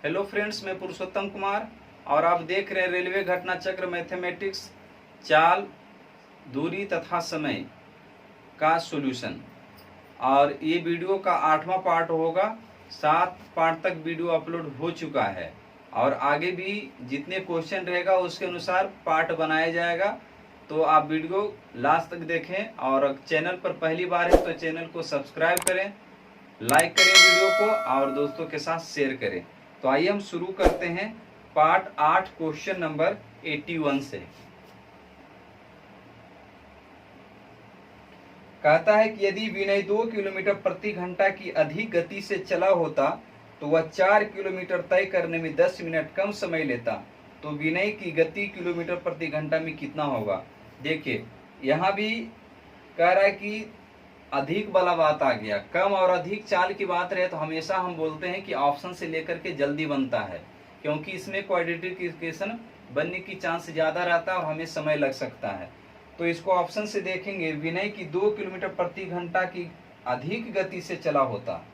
Hello friends, मैं पुरुषोत्तम कुमार और आप देख रहे हैं रेलवे घटना चक्र मैथमेटिक्स चाल, दूरी तथा समय का सॉल्यूशन। और ये वीडियो का 8वां पार्ट होगा। 7 पार्ट तक वीडियो अपलोड हो चुका है और आगे भी जितने क्वेश्चन रहेगा उसके अनुसार पार्ट बनाया जाएगा। तो आप वीडियो लास्ट तक देखें और चैनल पर पहली बार है तो चैनल को सब्सक्राइब करें, लाइक करें वीडियो को और दोस्तों के साथ शेयर करें। तो आइए हम शुरू करते हैं पार्ट 8 क्वेश्चन नंबर 81 से। कहता है कि यदि विनय 2 किलोमीटर प्रति घंटा की अधिक गति से चला होता तो वह 4 किलोमीटर तय करने में 10 मिनट कम समय लेता, तो विनय की गति किलोमीटर प्रति घंटा में कितना होगा। देखिए यहाँ भी कह रहा है कि अधिक वाला बात आ गया। कम और अधिक चाल की बात रहे तो हमेशा हम बोलते हैं कि ऑप्शन से लेकर के जल्दी बनता है, क्योंकि इसमें क्वाड्रेटिक इक्वेशन बनने की चांस ज्यादा रहता है और हमें समय लग सकता है। तो इसको ऑप्शन से देखेंगे, विनय की 2 किलोमीटर प्रति घंटा की अधिक गति से चला होता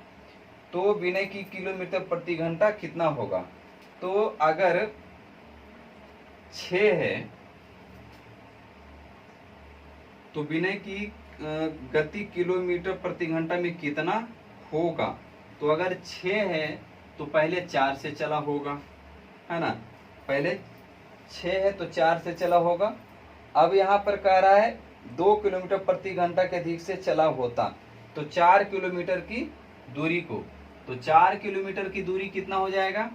तो विनय की किलोमीटर प्रति घंटा कितना होगा। तो अगर 6 है तो विनय की गति किलोमीटर प्रति घंटा में कितना होगा। तो अगर 6 है तो पहले 4 से चला होगा, है ना। पहले 6 है तो 4 से चला होगा। अब यहाँ पर कह रहा है 2 किलोमीटर प्रति घंटा के अधिक से चला होता तो 4 किलोमीटर की दूरी को, तो 4 किलोमीटर की दूरी कितना हो जाएगा।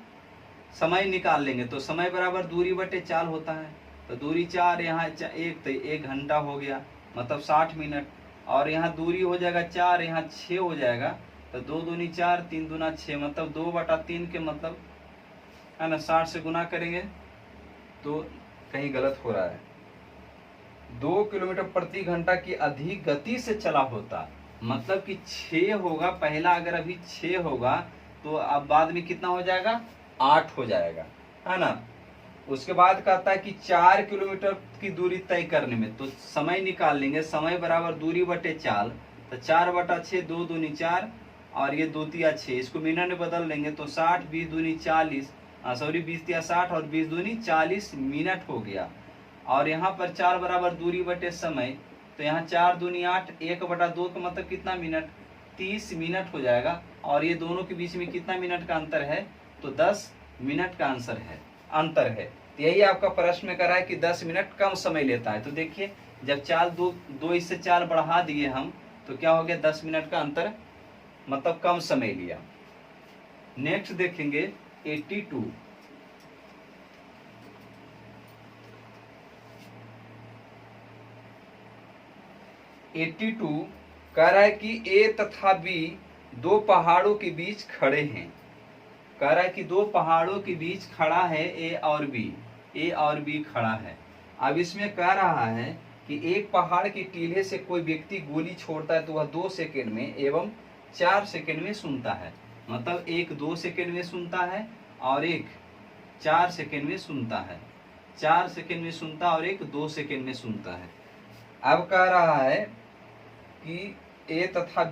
समय निकाल लेंगे तो समय बराबर दूरी बटे चाल होता है। तो दूरी 4, यहाँ 1 तो 1 घंटा हो गया, मतलब 60 मिनट। और यहाँ दूरी हो जाएगा 4, यहाँ 6 हो जाएगा, तो 2 दूनी 4, 3 दूना 6, मतलब 2/3 के मतलब, है ना। 60 से गुना करेंगे तो कहीं गलत हो रहा है। 2 किलोमीटर प्रति घंटा की अधिक गति से चला होता मतलब कि 6 होगा पहला। अगर अभी 6 होगा तो अब बाद में कितना हो जाएगा, 8 हो जाएगा, है ना। उसके बाद कहता है कि 4 किलोमीटर की दूरी तय करने में, तो समय निकाल लेंगे। समय बराबर दूरी बटे चाल, तो 4/6, 2 दूनी 4 और ये 2 तिया 6, इसको मिनट में बदल लेंगे तो 60, 20 दूनी 40, 20 तिया 60 और 20 दूनी 40 मिनट हो गया। और यहाँ पर 4 बराबर दूरी बटे समय, तो यहाँ 4 दूनी 8, 1/2 का मतलब कितना मिनट, 30 मिनट हो जाएगा। और ये दोनों के बीच में कितना मिनट का अंतर है, तो 10 मिनट का अंतर है। तो यही आपका प्रश्न में करा है कि 10 मिनट कम समय लेता है। तो देखिए जब चाल दो इससे 4 बढ़ा दिए हम तो क्या हो गया, 10 मिनट का अंतर, मतलब कम समय लिया। नेक्स्ट देखेंगे 82। कह रहा है कि ए तथा बी 2 पहाड़ों के बीच खड़े हैं। कह रहा है कि 2 पहाड़ों के बीच खड़ा है ए और बी खड़ा है। अब इसमें कह रहा है कि एक पहाड़ की टीले से कोई व्यक्ति गोली छोड़ता है तो वह 2 सेकंड में एवं 4 सेकंड में सुनता है। मतलब एक 2 सेकंड में सुनता है और एक 4 सेकंड में सुनता है। 4 सेकंड में सुनता और एक 2 सेकंड में सुनता है। अब कह रहा है कि ए तथा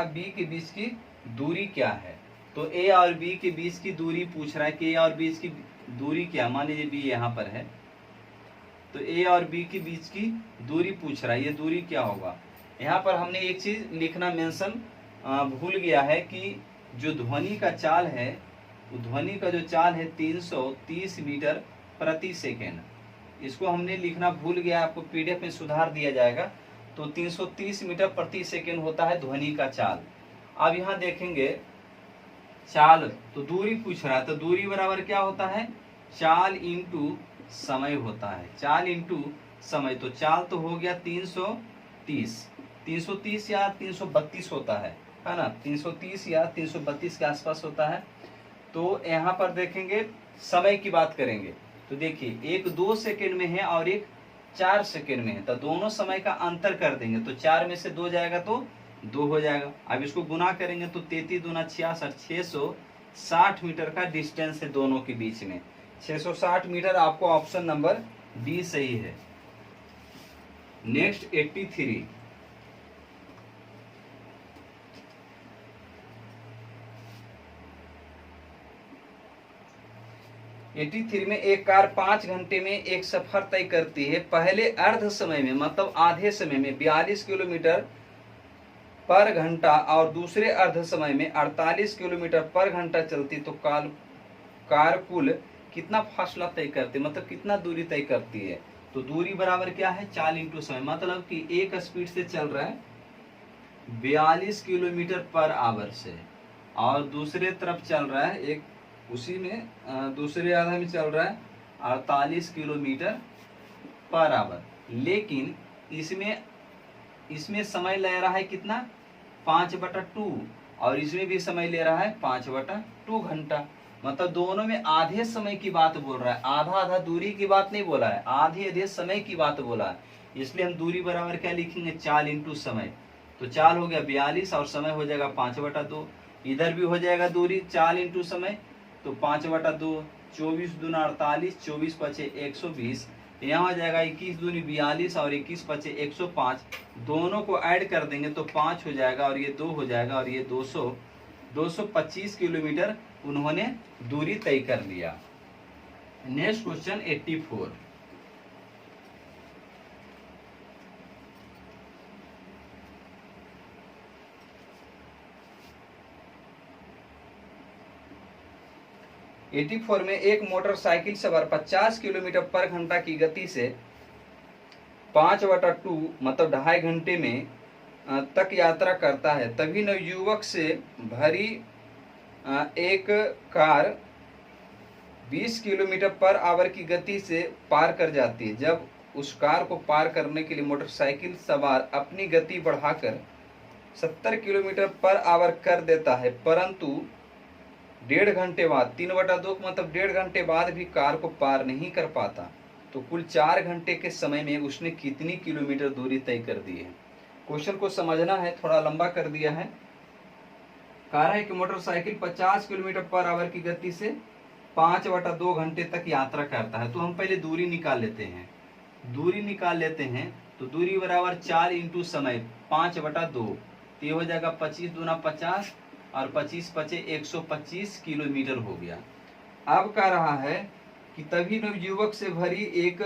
बी के बीच की दूरी क्या है। तो ए और बी के बीच की दूरी पूछ रहा है कि ए और बी की दूरी क्या। मान लीजिए बी यहाँ पर है तो ए और बी के बीच की दूरी पूछ रहा है, ये दूरी क्या होगा। यहाँ पर हमने एक चीज लिखना मेंशन भूल गया है कि जो ध्वनि का चाल है, ध्वनि का जो चाल है 330 मीटर प्रति सेकेंड, इसको हमने लिखना भूल गया। आपको पीडीएफ में सुधार दिया जाएगा। तो 330 मीटर प्रति सेकेंड होता है ध्वनि का चाल। अब यहाँ देखेंगे चाल, तो दूरी पूछ रहा है, तो दूरी बराबर क्या होता है, चाल इंटू समय होता है। चाल इंटू समय, तो चाल तो हो गया 330 या 332 होता है ना। 330 या 332 के आसपास होता है। तो यहाँ पर देखेंगे समय की बात करेंगे तो देखिए एक 2 सेकेंड में है और एक 4 सेकेंड में है, तो दोनों समय का अंतर कर देंगे तो 4 में से 2 जाएगा तो 2 हो जाएगा। अब इसको गुना करेंगे तो 33 दूना 66, 660 मीटर का डिस्टेंस है दोनों के बीच में। 660 मीटर। आपको ऑप्शन नंबर बी सही है। नेक्स्ट 83। 83 में एक कार 5 घंटे में एक सफर तय करती है। पहले अर्ध समय में मतलब आधे समय में 42 किलोमीटर पर घंटा और दूसरे अर्ध समय में 48 किलोमीटर पर घंटा चलती तो कार कुल कितना फासला तय करती, मतलब कितना दूरी तय करती है। तो दूरी बराबर क्या है, चाल इंटू समय, मतलब कि एक स्पीड से चल रहा है 42 किलोमीटर पर आवर से और दूसरे तरफ चल रहा है एक उसी में दूसरे आधा में चल रहा है 48 किलोमीटर पर आवर, लेकिन इसमें समय ले रहा है कितना 5/2 और इसमें भी समय ले रहा है 5/2 घंटा। मतलब दोनों में आधे समय की बात बोल रहा है, आधा आधा दूरी की बात नहीं बोला है, आधे आधे समय की बात बोला है। इसलिए हम दूरी बराबर क्या लिखेंगे, चाल इंटू समय। तो चाल हो गया 42 और समय हो जाएगा 5/2। इधर भी हो जाएगा दूरी चाल इंटू समय, तो 5/2, 24 दूना 48, 24 पचे 120, यहाँ हो जाएगा 21 दूनी 42 और 21 पचे 105। दोनों को ऐड कर देंगे तो 5 हो जाएगा और ये 2 हो जाएगा और ये 225 किलोमीटर उन्होंने दूरी तय कर लिया। Next question 84। में एक मोटरसाइकिल सवार 50 किलोमीटर पर घंटा की गति से 5/2 मतलब 2.5 घंटे में तक यात्रा करता है। तभी नवयुवक से भरी एक कार 20 किलोमीटर पर आवर की गति से पार कर जाती है। जब उस कार को पार करने के लिए मोटरसाइकिल सवार अपनी गति बढ़ाकर 70 किलोमीटर पर आवर कर देता है, परंतु 1.5 घंटे बाद 3/2 मतलब 1.5 घंटे बाद भी कार को पार नहीं कर पाता, तो कुल 4 घंटे के समय में उसने कितनी किलोमीटर दूरी तय कर दी है। क्वेश्चन को समझना है, थोड़ा लंबा कर दिया है। कह रहा है कि मोटरसाइकिल 50 किलोमीटर पर आवर की गति से 5/2 घंटे तक यात्रा करता है। तो हम पहले दूरी निकाल लेते हैं, तो दूरी बराबर 4 इंटू समय 5/2, तो ये हो जाएगा 25 दूना 50 और 25 पचे 125 किलोमीटर हो गया। अब कह रहा है कि तभी नवयुवक से भरी एक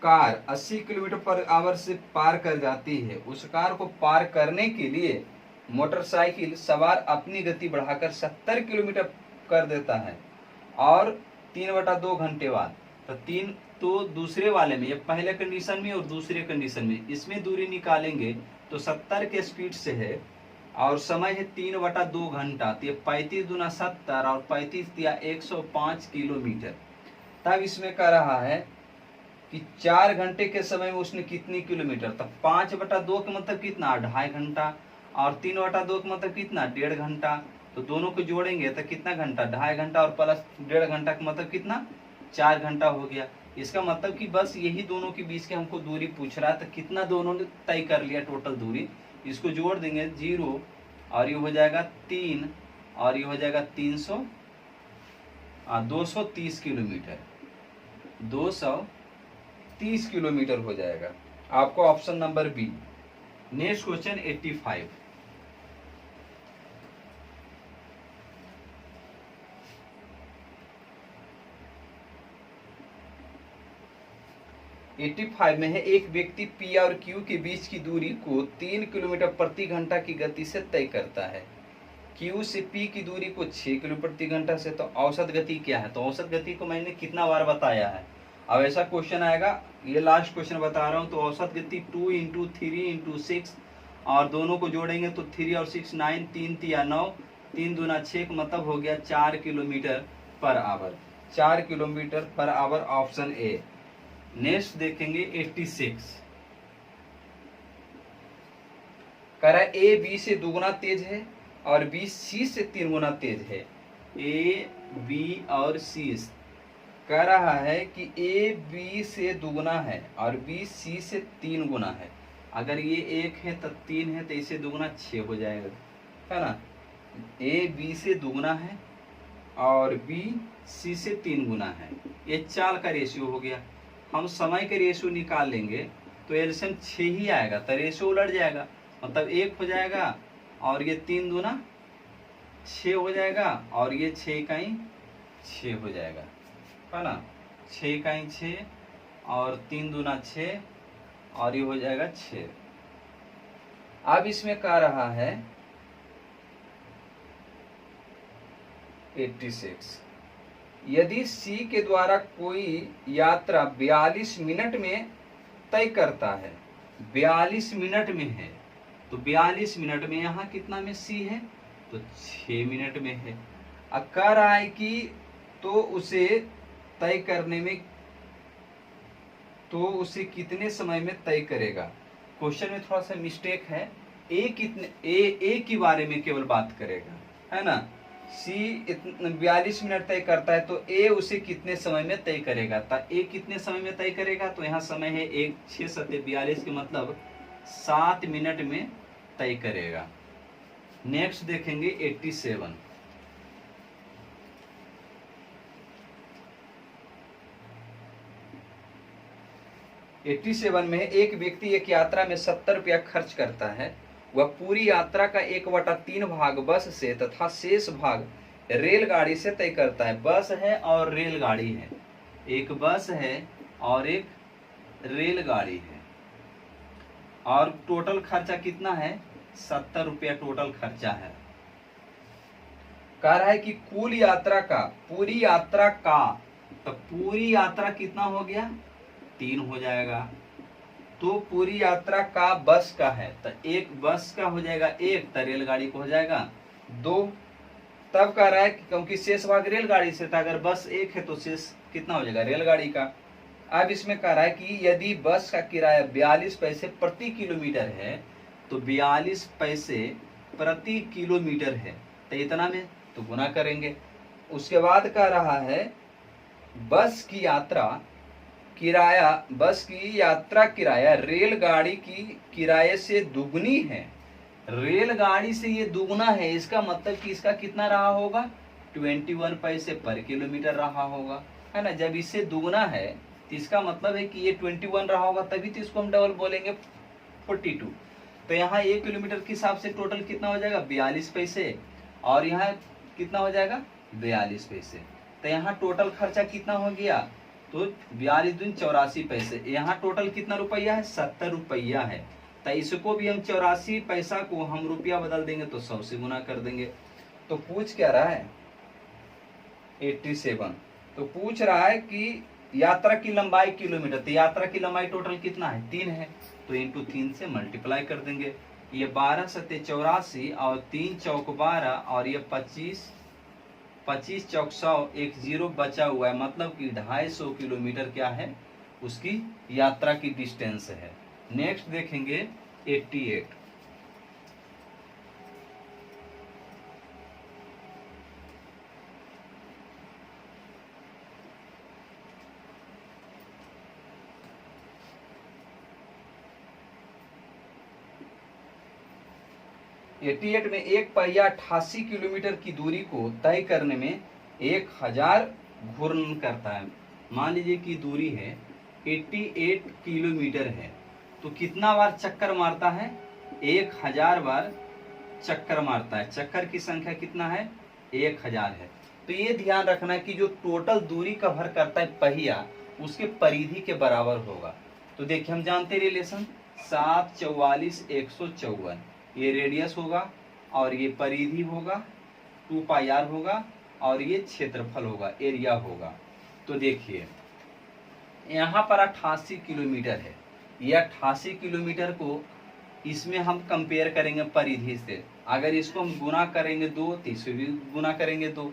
कार 80 किलोमीटर पर आवर से पार कर जाती है। उस कार को पार करने के लिए मोटरसाइकिल सवार अपनी गति बढ़ाकर 70 किलोमीटर कर देता है और 3/2 घंटे बाद, तो दूसरे वाले में, ये पहले कंडीशन में और दूसरे कंडीशन में, इसमें दूरी निकालेंगे तो 70 के स्पीड से है और समय है 3/2 घंटा, तो ये 35 दूना 70 और 35 दिया 105 किलोमीटर। तब इसमें कह रहा है कि 4 घंटे के समय में उसने कितनी किलोमीटर, तब 5/2 का मतलब कितना 2.5 घंटा और 3/2 का मतलब कितना 1.5 घंटा, तो दोनों को जोड़ेंगे तो कितना घंटा 2.5 घंटा और प्लस 1.5 घंटा का मतलब कितना 4 घंटा हो गया। इसका मतलब कि बस यही दोनों के बीच के हमको दूरी पूछ रहा है, तो कितना दोनों ने तय कर लिया टोटल दूरी, इसको जोड़ देंगे 0 और ये हो जाएगा 3 और ये हो जाएगा 230 किलोमीटर, 230 किलोमीटर हो जाएगा। आपको option number B. Next question 85। में है एक व्यक्ति P और Q के बीच की दूरी को 3 किलोमीटर प्रति घंटा की गति से तय करता है। Q से P की दूरी को 6 किलोमीटर प्रति घंटा से, तो औसत गति क्या है, तो औसत गति को मैंने कितना बार बताया है। अब ऐसा क्वेश्चन आएगा, ये लास्ट क्वेश्चन बता रहा हूँ, तो औसत गति 2 × 3 × 6 और दोनों को जोड़ेंगे तो 3 और 6 9, 3 तिया 9, 3 दूना 6 मतलब हो गया 4 kilometre per hour, 4 kilometre per hour, option A. Next देखेंगे 86। कह रहा है ए बी से 2 गुना तेज है और बी सी से 3 गुना तेज है। ए बी और सी कह रहा है कि ए बी से 2 गुना है और बी सी से 3 गुना है। अगर ये 1 है तो 3 है, तो इसे 2 गुना 6 हो जाएगा, है ना। ए बी से 2 गुना है और बी सी से 3 गुना है, ये चाल का रेशियो हो गया। हम समय के रेशियो निकाल लेंगे तो एलसीएम 6 ही आएगा, तो रेशियो उलट जाएगा, मतलब 1 हो जाएगा और ये 3 दूना 6 हो जाएगा और ये 6 का ही 6 हो जाएगा। है ना, 6 इकाई 6 और 3 दूना 6 और ये हो जाएगा 6। अब इसमें कह रहा है 86। यदि सी के द्वारा कोई यात्रा 42 मिनट में तय करता है, 42 मिनट में है, तो 42 मिनट में यहाँ कितना में सी है, तो 6 मिनट में है। अब कह रहा है कि तो उसे तय करने में, तो उसे कितने समय में तय करेगा। क्वेश्चन में थोड़ा सा मिस्टेक है, ए के बारे में केवल बात करेगा, है ना। सी 42 मिनट तय करता है, तो ए उसे कितने समय में तय करेगा। तो ए कितने समय में तय करेगा, तो यहाँ समय है 1 6 7 42 के मतलब 7 मिनट में तय करेगा। नेक्स्ट देखेंगे 87। में एक व्यक्ति एक यात्रा में 70 रुपया खर्च करता है। वह पूरी यात्रा का 1/3 भाग बस से तथा शेष भाग रेलगाड़ी से तय करता है। बस है और रेलगाड़ी है, एक बस है और एक रेलगाड़ी है, और टोटल खर्चा कितना है, 70 रुपया टोटल खर्चा है। कह रहा है कि कुल यात्रा का, पूरी यात्रा का, तो पूरी यात्रा कितना हो गया, 3 हो जाएगा। तो पूरी यात्रा का बस का है, तो एक बस का हो जाएगा 1, तो रेलगाड़ी को हो जाएगा 2। तब कह रहा है कि क्योंकि शेष भाग रेलगाड़ी से था, अगर बस 1 है तो शेष कितना हो जाएगा, रेलगाड़ी का। अब इसमें कह रहा है कि यदि बस का किराया 42 पैसे प्रति किलोमीटर है, तो 42 पैसे प्रति किलोमीटर है, तो इतना में तो गुना करेंगे। उसके बाद कह रहा है बस की यात्रा किराया रेलगाड़ी की किराए से दुगनी है। रेलगाड़ी से ये दुगना है, इसका मतलब कि इसका कितना रहा होगा, 21 पैसे पर किलोमीटर रहा होगा, है ना। जब इससे दुगना है तो इसका मतलब है कि ये 21 रहा होगा, तभी तो इसको हम डबल बोलेंगे 42। तो यहाँ 1 किलोमीटर के हिसाब से टोटल कितना हो जाएगा, 42 पैसे, और यहाँ कितना हो जाएगा, 42 पैसे। तो यहाँ टोटल खर्चा कितना हो गया, तो 42 दूनी 84 पैसे। यहाँ टोटल कितना रुपया है, 70 रुपया है। तो इसको भी हम 84 पैसा को हम रुपया बदल देंगे तो 100 से गुना कर देंगे। तो पूछ क्या रहा है 87, तो पूछ रहा है कि यात्रा की लंबाई किलोमीटर, तो यात्रा की लंबाई टोटल कितना है, 3 है, तो इंटू 3 से मल्टीप्लाई कर देंगे। ये 12 सत्ते 84 और 3 चौक 12 और ये 25 चौक 100, एक जीरो बचा हुआ है, मतलब कि 250 किलोमीटर क्या है, उसकी यात्रा की डिस्टेंस है। नेक्स्ट देखेंगे 88। में एक पहिया 88 किलोमीटर की दूरी को तय करने में 1000 घूर्ण करता है। मान लीजिए कि दूरी है 88 किलोमीटर है, तो कितना बार चक्कर मारता है, 1000 बार चक्कर मारता है। चक्कर की संख्या कितना है, 1000 है। तो ये ध्यान रखना है कि जो टोटल दूरी कवर करता है पहिया, उसके परिधि के बराबर होगा। तो देखिए हम जानते रिलेशन 7 44 154, ये रेडियस होगा और ये परिधि होगा 2πr होगा और ये क्षेत्रफल होगा, एरिया होगा। तो देखिए यहाँ पर 88 किलोमीटर है, ये 88 किलोमीटर को इसमें हम कंपेयर करेंगे परिधि से। अगर इसको हम गुना करेंगे 2, तो इसको भी गुना करेंगे 2,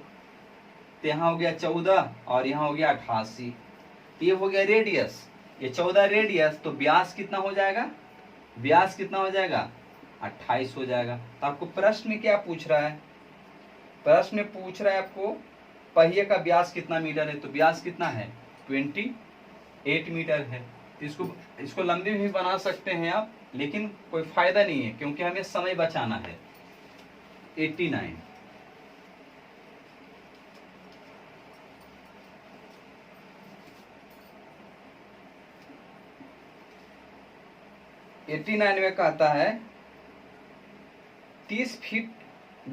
तो यहाँ हो गया 14 और यहाँ हो गया 88। तो ये हो गया रेडियस, ये 14 रेडियस, तो व्यास कितना हो जाएगा, व्यास कितना हो जाएगा, 28 हो जाएगा। तो आपको प्रश्न में क्या पूछ रहा है, प्रश्न में पूछ रहा है आपको पहिए का व्यास कितना मीटर है, तो व्यास कितना है 28 मीटर है। तो इसको लंबी भी बना सकते हैं आप, लेकिन कोई फायदा नहीं है क्योंकि हमें समय बचाना है। 89 में कहता है 30 फीट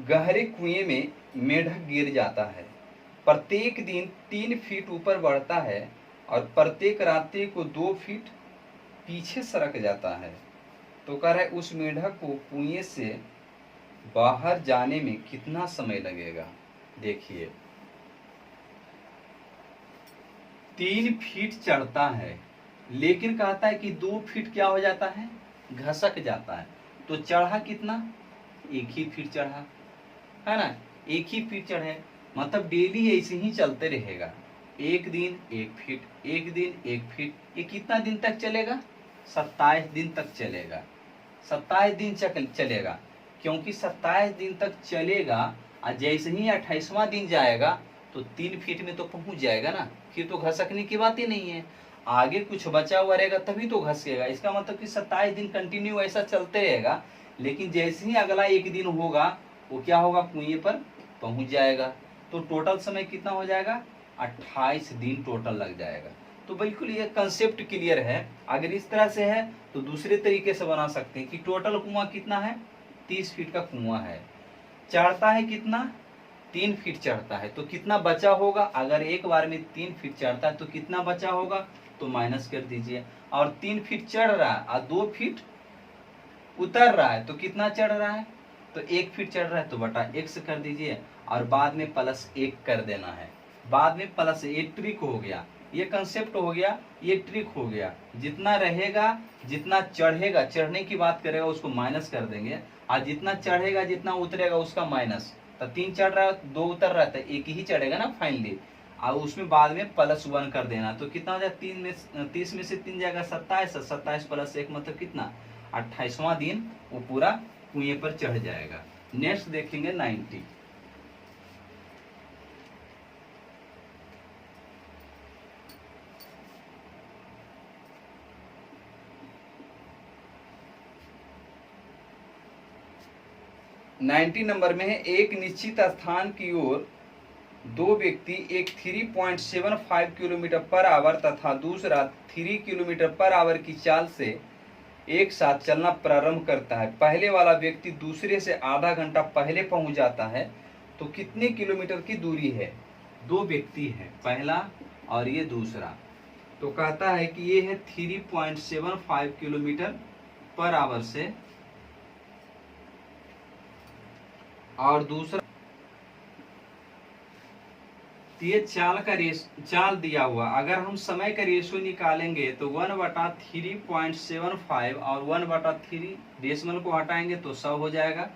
गहरे कुएं में मेढक गिर जाता है। प्रत्येक दिन 3 फीट ऊपर बढ़ता है और प्रत्येक रात्रि को 2 फीट पीछे सरक जाता है, तो कह रहा है उस मेंढक को कुएं से बाहर जाने में कितना समय लगेगा। देखिए 3 फीट चढ़ता है, लेकिन कहता है कि 2 फीट क्या हो जाता है, घसक जाता है। तो चढ़ा कितना, 1 ही फीट चढ़ा, है ना, 1 ही फीट चढ़े, मतलब डेली ऐसे ही चलते रहेगा। एक दिन 1 फीट, एक दिन 1 फीट, ये कितना दिन तक चलेगा, 27 दिन तक चलेगा। 27 दिन चलेगा, क्योंकि 27 दिन तक चलेगा और जैसे ही 28वां दिन जाएगा तो 3 फीट में तो पहुंच जाएगा ना, फिर तो घसकने की बात ही नहीं है। आगे कुछ बचा हुआ रहेगा तभी तो घसेगा। इसका मतलब कि 27 दिन कंटिन्यू ऐसा चलते रहेगा, लेकिन जैसे ही अगला एक दिन होगा वो क्या होगा, कुएं पर पहुंच जाएगा। तो टोटल समय कितना हो जाएगा, 28 दिन टोटल लग जाएगा। तो बिल्कुल ये कंसेप्ट क्लियर है। अगर इस तरह से है तो दूसरे तरीके से बना सकते हैं कि टोटल कुआं कितना है, 30 फीट का कुआं है, चढ़ता है कितना, 3 फीट चढ़ता है, तो कितना बचा होगा। अगर एक बार में 3 फीट चढ़ता है तो कितना बचा होगा, तो माइनस कर दीजिए। और 3 फीट चढ़ रहा है और 2 फीट उतर रहा है, तो कितना चढ़ रहा है, तो 1 फीट चढ़ रहा है, तो बटा x कर दीजिए और बाद में +1 कर देना है। बाद में प्लस, ये ट्रिक हो गया, ये कंसेप्ट हो गया, ये ट्रिक हो गया। जितना रहेगा, जितना चढ़ेगा, चढ़ने की बात करेगा उसको माइनस कर देंगे, और जितना चढ़ेगा जितना उतरेगा उसका माइनस। तो 3 चढ़ रहा है, 2 उतर रहा है, तो 1 ही चढ़ेगा ना फाइनली, और उसमें बाद में +1 कर देना। तो कितना हो जाए, 30 में से 3 जाएगा 27, 27 + 1 मतलब कितना, 28वां दिन वो पूरा कुएं पर चढ़ जाएगा। नेक्स्ट देखेंगे 90। नंबर में है, एक निश्चित स्थान की ओर 2 व्यक्ति एक 3.75 किलोमीटर पर आवर तथा दूसरा 3 किलोमीटर पर आवर की चाल से एक साथ चलना प्रारंभ करता है। पहले वाला व्यक्ति दूसरे से आधा घंटा पहले पहुंच जाता है, तो कितने किलोमीटर की दूरी है। 2 व्यक्ति हैं, पहला और ये दूसरा, तो कहता है कि ये है 3.75 किलोमीटर पर आवर से, और दूसरा ये चाल दिया हुआ। अगर हम समय का रेशियो निकालेंगे तो 1/3.75 और 1/3 डेसिमल को हटाएंगे तो 100 हो जाएगा।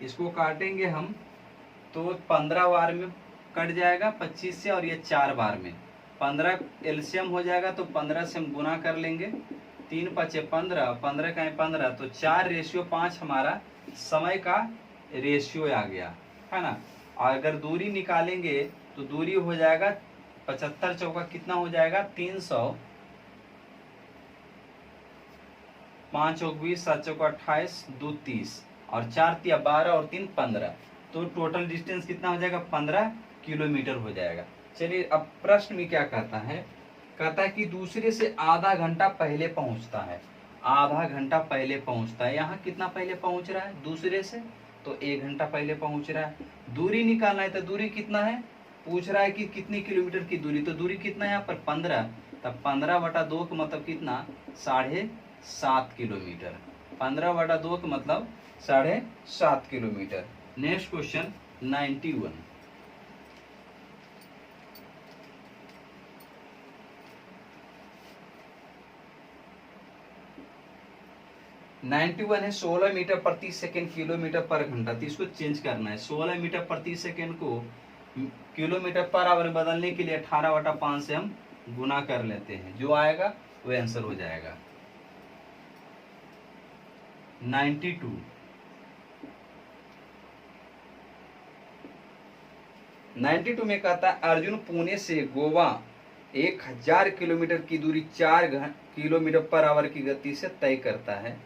इसको काटेंगे हम तो 15 बार में कट जाएगा 25 से, और ये 4 बार में 15 एलसीएम हो जाएगा, तो 15 से हम गुना कर लेंगे, 3 × 5 = 15, 15 का 15, तो 4:5 हमारा समय का रेशियो आ गया, है ना। और अगर दूरी निकालेंगे तो दूरी हो जाएगा 75 चौका कितना हो जाएगा, 300, 5 चौक 20, 7 चौक 28, 2 30, और 4 तिया 12 और 3 15, तो टोटल डिस्टेंस कितना हो जाएगा, 15 किलोमीटर हो जाएगा। चलिए अब प्रश्न में क्या कहता है, कहता है कि दूसरे से आधा घंटा पहले पहुंचता है। आधा घंटा पहले पहुंचता है, यहाँ कितना पहले पहुंच रहा है दूसरे से, तो 1 घंटा पहले पहुंच रहा है। दूरी निकालना है, तो दूरी कितना है, पूछ रहा है कि कितनी किलोमीटर की दूरी, तो दूरी कितना है यहाँ पर 15, तब 15/2 का मतलब कितना, 7.5 किलोमीटर। 15/2 का मतलब 7.5 किलोमीटर। Next question 91। 91 है 16 मीटर प्रति सेकेंड किलोमीटर पर घंटा, तो इसको चेंज करना है। 16 मीटर प्रति सेकेंड को किलोमीटर पर आवर बदलने के लिए 18/5 से हम गुना कर लेते हैं, जो आएगा वो आंसर हो जाएगा 92। 92 में कहता है अर्जुन पुणे से गोवा 1000 किलोमीटर की दूरी 4 किलोमीटर पर आवर की गति से तय करता है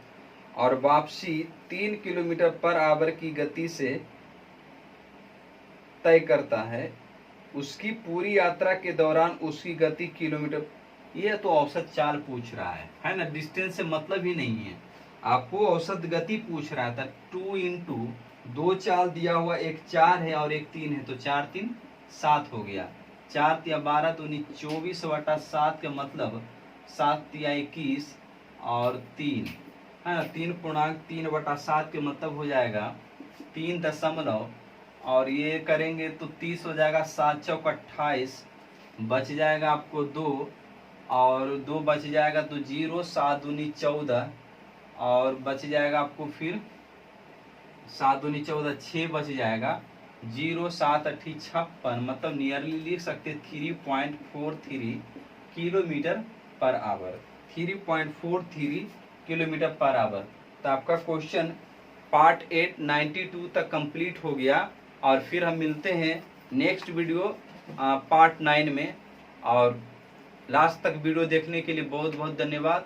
और वापसी 3 किलोमीटर पर आवर की गति से तय करता है। उसकी पूरी यात्रा के दौरान उसकी गति किलोमीटर, ये तो औसत चाल पूछ रहा है ना, डिस्टेंस से मतलब ही नहीं है, आपको औसत गति पूछ रहा था। 2 × 2 चाल दिया हुआ, एक 4 है और एक 3 है, तो 4 × 3 = 7 हो गया। 4 तिया 12 दूनी 24 बटा 7 का मतलब 7 तिया 21 और 3 है ना, 3.3/7 के मतलब हो जाएगा 3 दशमलव, और ये करेंगे तो 30 हो जाएगा, 7 चौक 28, बच जाएगा आपको 2, और 2 बच जाएगा तो 0, 7 दूनी 14, और बच जाएगा आपको फिर 7 दूनी 14, 6 बच जाएगा, 0, 7 अठी 56, मतलब नियरली लिख सकते 3.43 kilometre per hour, 3.43 kilometre per hour. तो आपका क्वेश्चन पार्ट 8 92 तक कंप्लीट हो गया, और फिर हम मिलते हैं नेक्स्ट वीडियो पार्ट 9 में। और लास्ट तक वीडियो देखने के लिए बहुत बहुत धन्यवाद।